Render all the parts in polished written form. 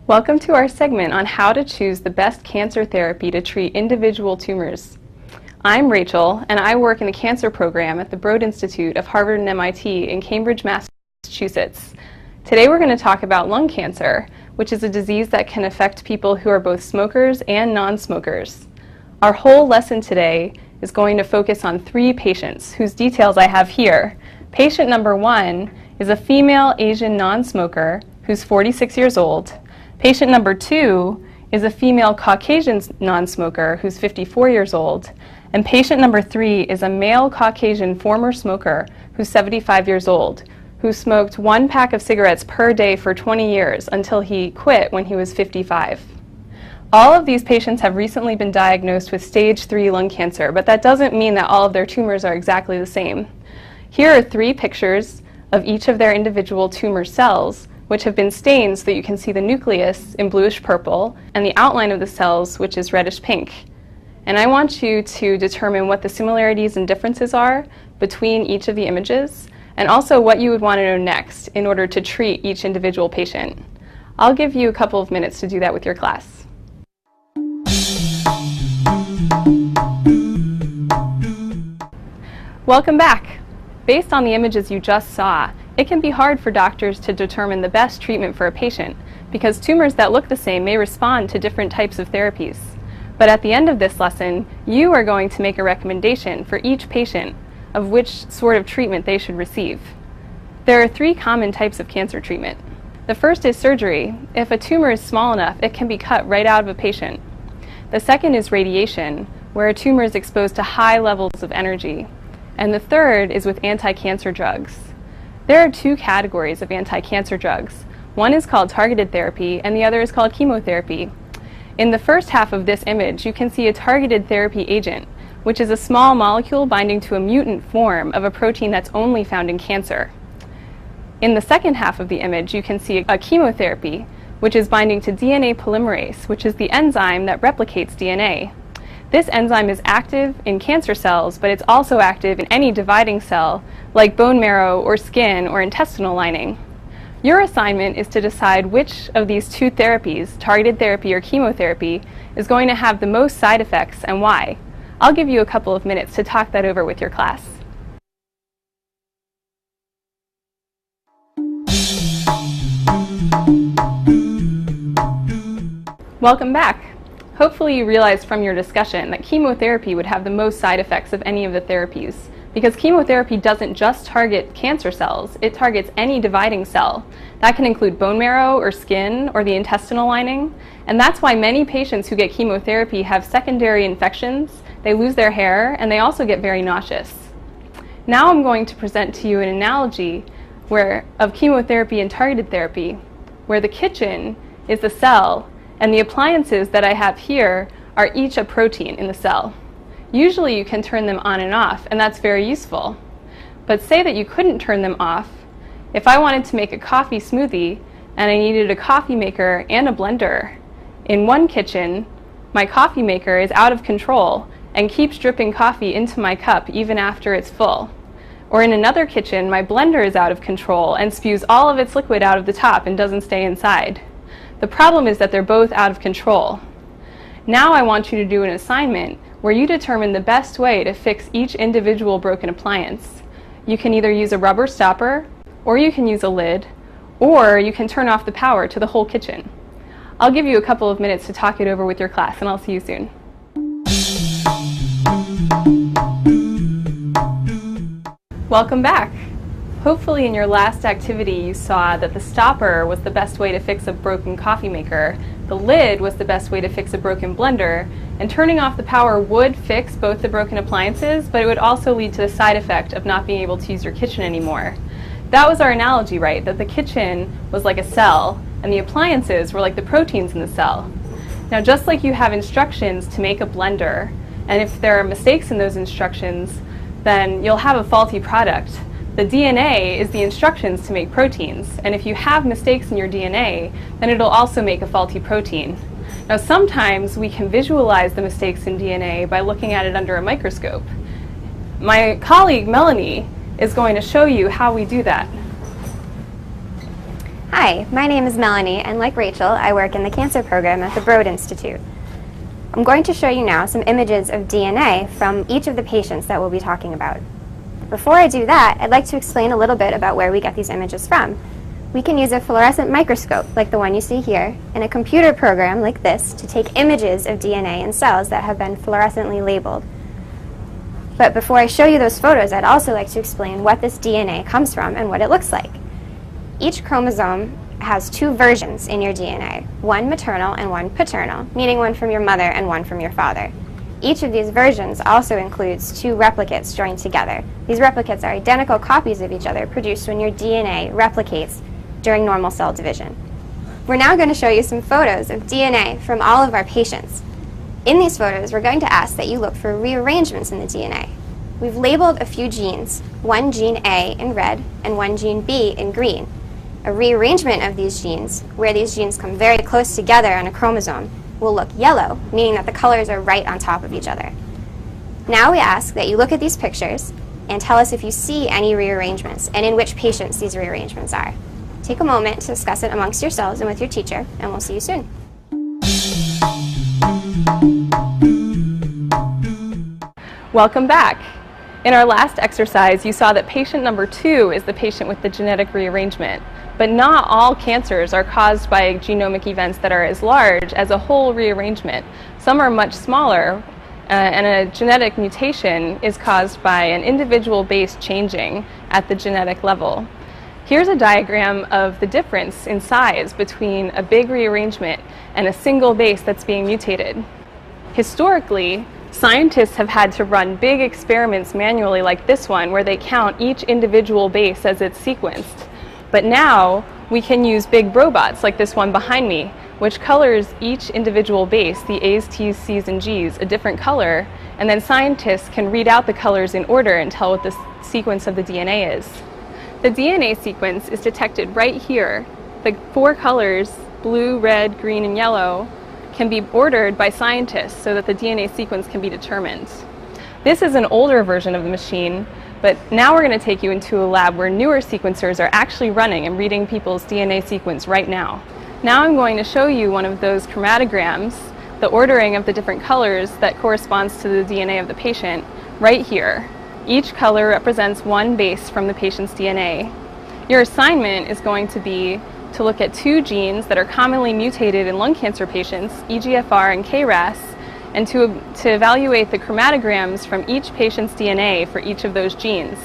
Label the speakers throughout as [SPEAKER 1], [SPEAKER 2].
[SPEAKER 1] Welcome to our segment on how to choose the best cancer therapy to treat individual tumors. I'm Rachel, and I work in the cancer program at the Broad Institute of Harvard and MIT in Cambridge, Massachusetts. Today we're going to talk about lung cancer, which is a disease that can affect people who are both smokers and non-smokers. Our whole lesson today is going to focus on 3 patients whose details I have here. Patient number 1 is a female Asian non-smoker who's 46 years old. Patient number 2 is a female Caucasian non-smoker who's 54 years old. And patient number 3 is a male Caucasian former smoker who's 75 years old, who smoked 1 pack of cigarettes per day for 20 years until he quit when he was 55. All of these patients have recently been diagnosed with stage 3 lung cancer, but that doesn't mean that all of their tumors are exactly the same. Here are 3 pictures of each of their individual tumor cells, which have been stained so that you can see the nucleus in bluish purple and the outline of the cells, which is reddish pink. And I want you to determine what the similarities and differences are between each of the images, and also what you would want to know next in order to treat each individual patient. I'll give you a couple of minutes to do that with your class. Welcome back. Based on the images you just saw, it can be hard for doctors to determine the best treatment for a patient because tumors that look the same may respond to different types of therapies. But at the end of this lesson, you are going to make a recommendation for each patient of which sort of treatment they should receive. There are 3 common types of cancer treatment. The first is surgery. If a tumor is small enough, it can be cut right out of a patient. The second is radiation, where a tumor is exposed to high levels of energy. And the third is with anti-cancer drugs. There are 2 categories of anti-cancer drugs. One is called targeted therapy, and the other is called chemotherapy. In the first half of this image, you can see a targeted therapy agent, which is a small molecule binding to a mutant form of a protein that's only found in cancer. In the second half of the image, you can see a chemotherapy, which is binding to DNA polymerase, which is the enzyme that replicates DNA. This enzyme is active in cancer cells, but it's also active in any dividing cell, like bone marrow or skin or intestinal lining. Your assignment is to decide which of these 2 therapies, targeted therapy or chemotherapy, is going to have the most side effects and why. I'll give you a couple of minutes to talk that over with your class. Welcome back. Hopefully you realized from your discussion that chemotherapy would have the most side effects of any of the therapies, because chemotherapy doesn't just target cancer cells, it targets any dividing cell. That can include bone marrow or skin or the intestinal lining, and that's why many patients who get chemotherapy have secondary infections, they lose their hair, and they also get very nauseous. Now I'm going to present to you an analogy of chemotherapy and targeted therapy, where the kitchen is the cell, and the appliances that I have here are each a protein in the cell. Usually you can turn them on and off, and that's very useful. But say that you couldn't turn them off. If I wanted to make a coffee smoothie, and I needed a coffee maker and a blender, in one kitchen, my coffee maker is out of control and keeps dripping coffee into my cup even after it's full. Or in another kitchen, my blender is out of control and spews all of its liquid out of the top and doesn't stay inside. The problem is that they're both out of control. Now I want you to do an assignment where you determine the best way to fix each individual broken appliance. You can either use a rubber stopper, or you can use a lid, or you can turn off the power to the whole kitchen. I'll give you a couple of minutes to talk it over with your class, and I'll see you soon. Welcome back. Hopefully in your last activity you saw that the stopper was the best way to fix a broken coffee maker, the lid was the best way to fix a broken blender, and turning off the power would fix both the broken appliances, but it would also lead to the side effect of not being able to use your kitchen anymore. That was our analogy, right? That the kitchen was like a cell, and the appliances were like the proteins in the cell. Now, just like you have instructions to make a blender, and if there are mistakes in those instructions, then you'll have a faulty product. The DNA is the instructions to make proteins, and if you have mistakes in your DNA, then it'll also make a faulty protein. Now sometimes we can visualize the mistakes in DNA by looking at it under a microscope. My colleague Melanie is going to show you how we do that.
[SPEAKER 2] Hi, my name is Melanie, and like Rachel, I work in the cancer program at the Broad Institute. I'm going to show you now some images of DNA from each of the patients that we'll be talking about. Before I do that, I'd like to explain a little bit about where we get these images from. We can use a fluorescent microscope, like the one you see here, and a computer program like this to take images of DNA in cells that have been fluorescently labeled. But before I show you those photos, I'd also like to explain what this DNA comes from and what it looks like. Each chromosome has two versions in your DNA, one maternal and one paternal, meaning one from your mother and one from your father. Each of these versions also includes two replicates joined together. These replicates are identical copies of each other produced when your DNA replicates during normal cell division. We're now going to show you some photos of DNA from all of our patients. In these photos, we're going to ask that you look for rearrangements in the DNA. We've labeled a few genes, one gene A in red and one gene B in green. A rearrangement of these genes, where these genes come very close together on a chromosome, will look yellow, meaning that the colors are right on top of each other. Now we ask that you look at these pictures and tell us if you see any rearrangements and in which patients these rearrangements are. Take a moment to discuss it amongst yourselves and with your teacher, and we'll see you soon.
[SPEAKER 1] Welcome back. In our last exercise, you saw that patient number 2 is the patient with the genetic rearrangement. But not all cancers are caused by genomic events that are as large as a whole rearrangement. Some are much smaller, and a genetic mutation is caused by an individual base changing at the genetic level. Here's a diagram of the difference in size between a big rearrangement and a single base that's being mutated. Historically, scientists have had to run big experiments manually like this one, where they count each individual base as it's sequenced. But now we can use big robots like this one behind me, which colors each individual base, the A's, T's, C's, and G's, a different color, and then scientists can read out the colors in order and tell what the sequence of the DNA is. The DNA sequence is detected right here. The 4 colors, blue, red, green, and yellow, can be ordered by scientists so that the DNA sequence can be determined. This is an older version of the machine, but now we're going to take you into a lab where newer sequencers are actually running and reading people's DNA sequence right now. Now I'm going to show you one of those chromatograms, the ordering of the different colors that corresponds to the DNA of the patient, right here. Each color represents one base from the patient's DNA. Your assignment is going to be to look at 2 genes that are commonly mutated in lung cancer patients, EGFR and KRAS, and to evaluate the chromatograms from each patient's DNA for each of those genes.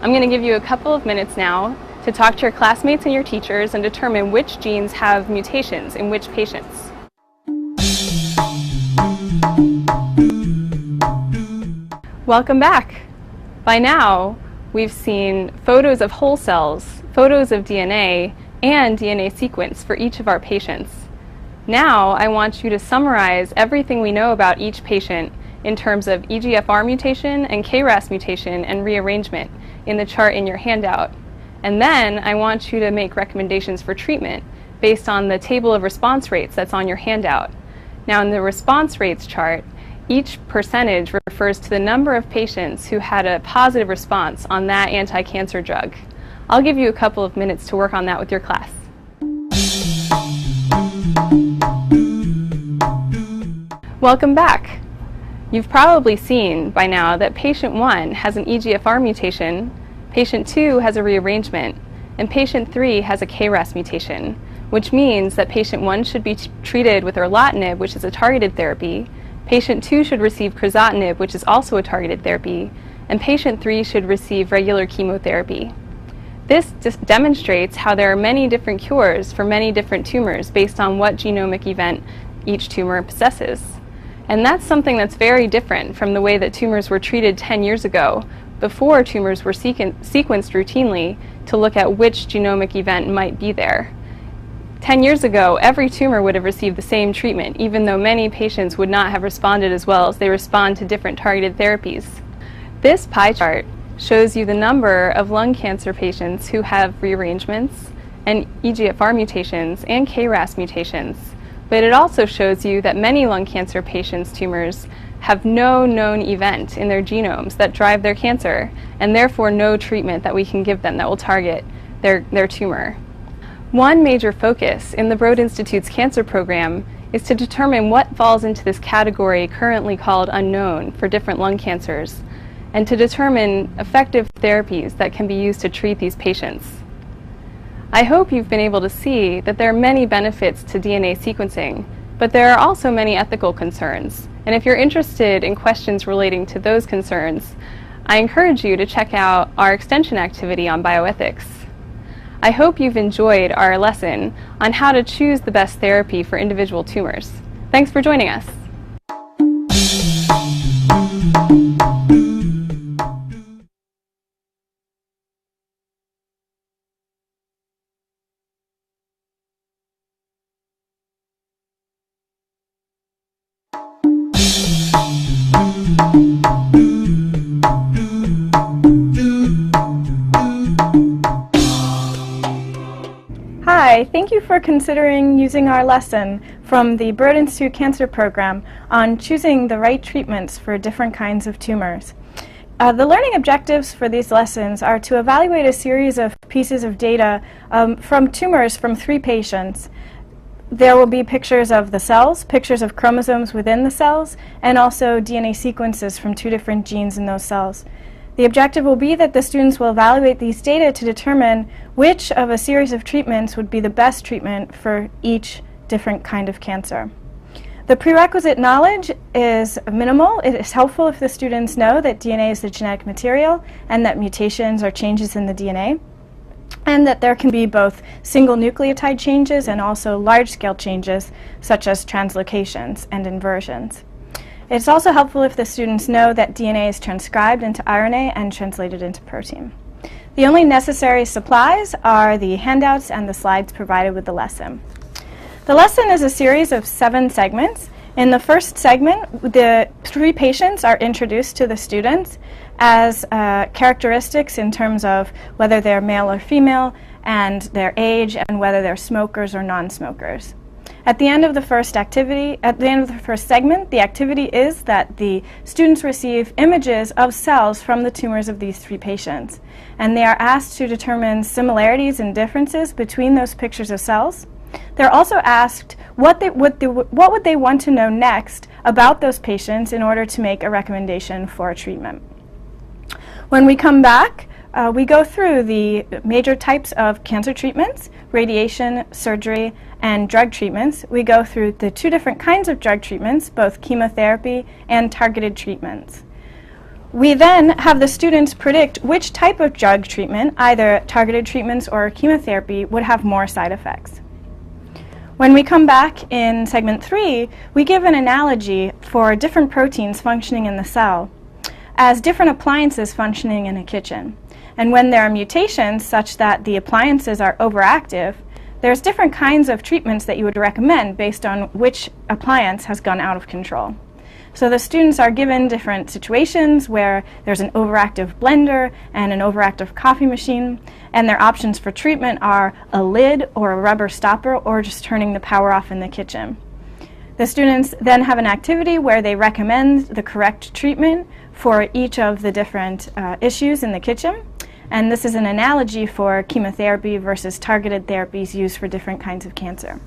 [SPEAKER 1] I'm going to give you a couple of minutes now to talk to your classmates and your teachers and determine which genes have mutations in which patients. Welcome back. By now, we've seen photos of whole cells, photos of DNA, and DNA sequence for each of our patients. Now, I want you to summarize everything we know about each patient in terms of EGFR mutation and KRAS mutation and rearrangement in the chart in your handout. And then I want you to make recommendations for treatment based on the table of response rates that's on your handout. Now, in the response rates chart, each percentage refers to the number of patients who had a positive response on that anti-cancer drug. I'll give you a couple of minutes to work on that with your class. Welcome back. You've probably seen by now that patient 1 has an EGFR mutation, patient 2 has a rearrangement, and patient 3 has a KRAS mutation, which means that patient 1 should be treated with erlotinib, which is a targeted therapy, patient 2 should receive crizotinib, which is also a targeted therapy, and patient 3 should receive regular chemotherapy. This just demonstrates how there are many different cures for many different tumors based on what genomic event each tumor possesses. And that's something that's very different from the way that tumors were treated 10 years ago, before tumors were sequenced routinely to look at which genomic event might be there. 10 years ago, every tumor would have received the same treatment, even though many patients would not have responded as well as they respond to different targeted therapies. This pie chart shows you the number of lung cancer patients who have rearrangements and EGFR mutations and KRAS mutations. But it also shows you that many lung cancer patients' tumors have no known event in their genomes that drive their cancer, and therefore no treatment that we can give them that will target their tumor. One major focus in the Broad Institute's cancer program is to determine what falls into this category currently called unknown for different lung cancers, and to determine effective therapies that can be used to treat these patients. I hope you've been able to see that there are many benefits to DNA sequencing, but there are also many ethical concerns. And if you're interested in questions relating to those concerns, I encourage you to check out our extension activity on bioethics. I hope you've enjoyed our lesson on how to choose the best therapy for individual tumors. Thanks for joining us.
[SPEAKER 3] Hi, thank you for considering using our lesson from the Broad Institute Cancer Program on choosing the right treatments for different kinds of tumors. The learning objectives for these lessons are to evaluate a series of pieces of data from tumors from 3 patients. There will be pictures of the cells, pictures of chromosomes within the cells, and also DNA sequences from 2 different genes in those cells. The objective will be that the students will evaluate these data to determine which of a series of treatments would be the best treatment for each different kind of cancer. The prerequisite knowledge is minimal. It is helpful if the students know that DNA is the genetic material and that mutations are changes in the DNA, and that there can be both single nucleotide changes and also large-scale changes such as translocations and inversions. It's also helpful if the students know that DNA is transcribed into RNA and translated into protein. The only necessary supplies are the handouts and the slides provided with the lesson. The lesson is a series of 7 segments. In the first segment, the 3 patients are introduced to the students as characteristics in terms of whether they're male or female, and their age, and whether they're smokers or non-smokers. At the end of the first segment, the activity is that the students receive images of cells from the tumors of these 3 patients, and they are asked to determine similarities and differences between those pictures of cells. They're also asked what would they want to know next about those patients in order to make a recommendation for a treatment. When we come back, we go through the major types of cancer treatments: radiation, surgery, and drug treatments. We go through the 2 different kinds of drug treatments, both chemotherapy and targeted treatments. We then have the students predict which type of drug treatment, either targeted treatments or chemotherapy, would have more side effects. When we come back in segment 3, we give an analogy for different proteins functioning in the cell as different appliances functioning in a kitchen. And when there are mutations such that the appliances are overactive, there's different kinds of treatments that you would recommend based on which appliance has gone out of control. So the students are given different situations where there's an overactive blender and an overactive coffee machine, and their options for treatment are a lid or a rubber stopper or just turning the power off in the kitchen. The students then have an activity where they recommend the correct treatment for each of the different issues in the kitchen. And this is an analogy for chemotherapy versus targeted therapies used for different kinds of cancer.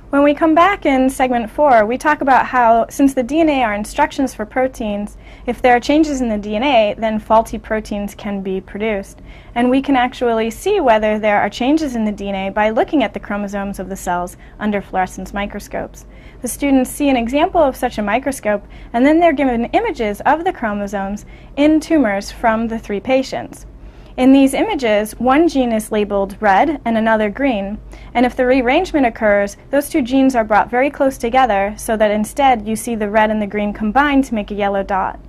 [SPEAKER 3] When we come back in segment 4, we talk about how, since the DNA are instructions for proteins, if there are changes in the DNA, then faulty proteins can be produced. And we can actually see whether there are changes in the DNA by looking at the chromosomes of the cells under fluorescence microscopes. The students see an example of such a microscope, and then they're given images of the chromosomes in tumors from the 3 patients. In these images, one gene is labeled red and another green, and if the rearrangement occurs, those 2 genes are brought very close together so that instead you see the red and the green combined to make a yellow dot.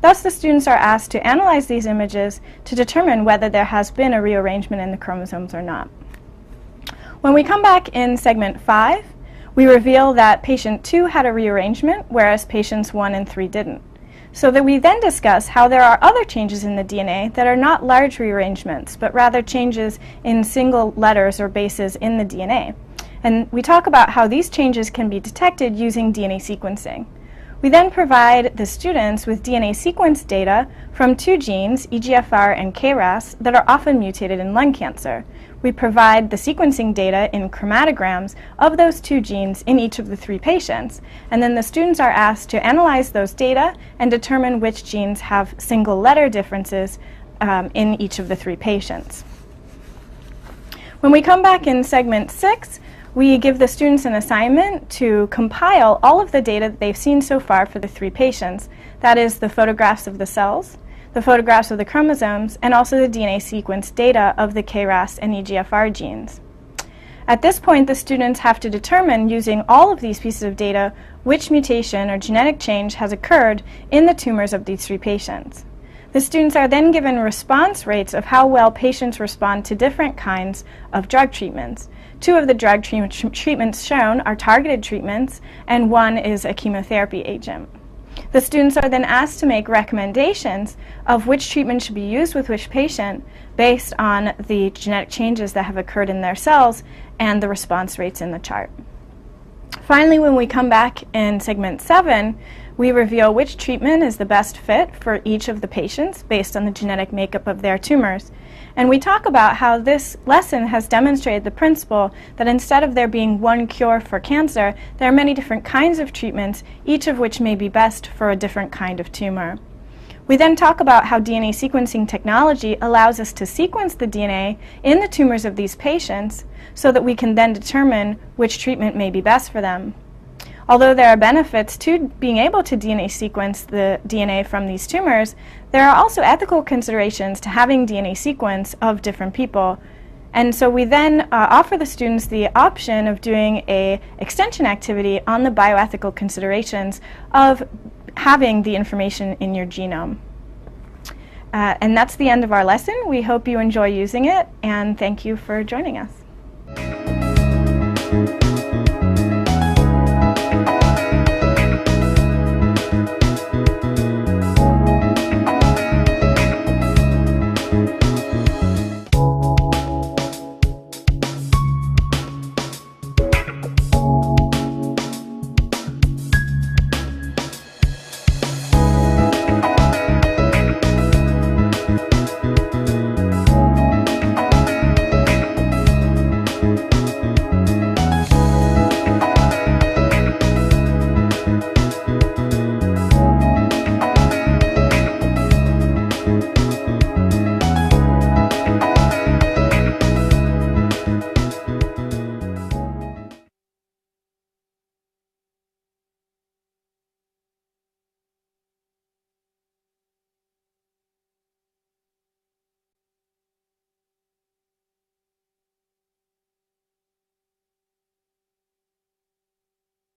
[SPEAKER 3] Thus, the students are asked to analyze these images to determine whether there has been a rearrangement in the chromosomes or not. When we come back in segment 5, we reveal that patient 2 had a rearrangement, whereas patients 1 and 3 didn't. So that we then discuss how there are other changes in the DNA that are not large rearrangements, but rather changes in single letters or bases in the DNA. And we talk about how these changes can be detected using DNA sequencing. We then provide the students with DNA sequence data from 2 genes, EGFR and KRAS, that are often mutated in lung cancer. we provide the sequencing data in chromatograms of those 2 genes in each of the 3 patients. And then the students are asked to analyze those data and determine which genes have single letter differences in each of the 3 patients. When we come back in segment 6, we give the students an assignment to compile all of the data that they've seen so far for the 3 patients. That is the photographs of the cells, the photographs of the chromosomes, and also the DNA sequence data of the KRAS and EGFR genes. At this point, the students have to determine, using all of these pieces of data, which mutation or genetic change has occurred in the tumors of these 3 patients. The students are then given response rates of how well patients respond to different kinds of drug treatments. 2 of the drug treatments shown are targeted treatments, and 1 is a chemotherapy agent. The students are then asked to make recommendations of which treatment should be used with which patient based on the genetic changes that have occurred in their cells and the response rates in the chart. Finally, when we come back in segment 7, we reveal which treatment is the best fit for each of the patients based on the genetic makeup of their tumors. And we talk about how this lesson has demonstrated the principle that instead of there being one cure for cancer, there are many different kinds of treatments, each of which may be best for a different kind of tumor. We then talk about how DNA sequencing technology allows us to sequence the DNA in the tumors of these patients so that we can then determine which treatment may be best for them. Although there are benefits to being able to DNA sequence the DNA from these tumors, there are also ethical considerations to having DNA sequence of different people. And so we then offer the students the option of doing an extension activity on the bioethical considerations of having the information in your genome. And that's the end of our lesson. We hope you enjoy using it, and thank you for joining us.